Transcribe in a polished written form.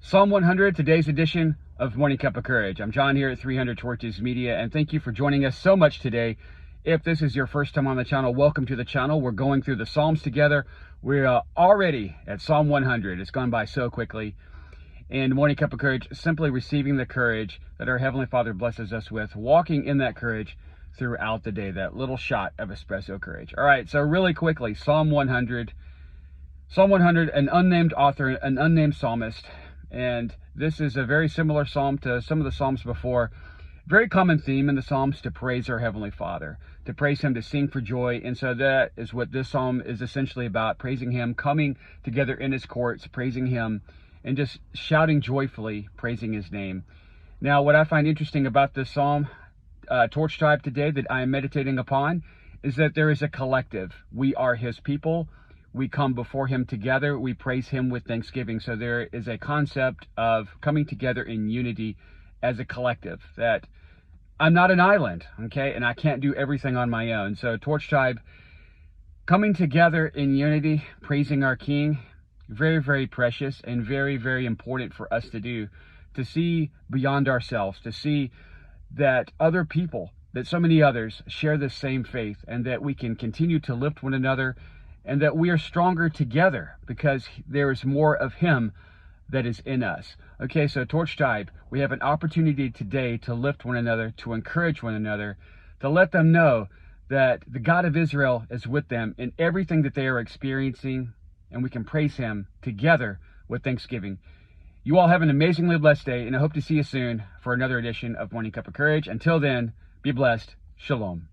Psalm 100, today's edition of Morning Cup of Courage. I'm John here at 300 Torches Media, and thank you for joining us so much today. If this is your first time on the channel, welcome to the channel. We're going through the Psalms together. We're already at Psalm 100. It's gone by so quickly. And Morning Cup of Courage, simply receiving the courage that our Heavenly Father blesses us with, walking in that courage throughout the day, that little shot of espresso courage. All right, so really quickly, Psalm 100. Psalm 100, an unnamed author, an unnamed psalmist. And this is a very similar psalm to some of the psalms before. Very common theme in the psalms to praise our Heavenly Father, to praise Him, to sing for joy. And so that is what this psalm is essentially about, praising Him, coming together in His courts, praising Him, and just shouting joyfully, praising His name. Now, what I find interesting about this psalm, Torch Tribe today, that I am meditating upon, is that there is a collective. We are His people. We come before Him together. We praise Him with thanksgiving. So there is a concept of coming together in unity as a collective, that I'm not an island, okay? And I can't do everything on my own. So Torch Tribe, coming together in unity, praising our King, very, very precious and very, very important for us to do, to see beyond ourselves, to see that other people, that so many others share the same faith, and that we can continue to lift one another, and that we are stronger together because there is more of Him that is in us. Okay, so Torch Tribe, we have an opportunity today to lift one another, to encourage one another, to let them know that the God of Israel is with them in everything that they are experiencing, and we can praise Him together with thanksgiving. You all have an amazingly blessed day, and I hope to see you soon for another edition of Morning Cup of Courage. Until then, be blessed. Shalom.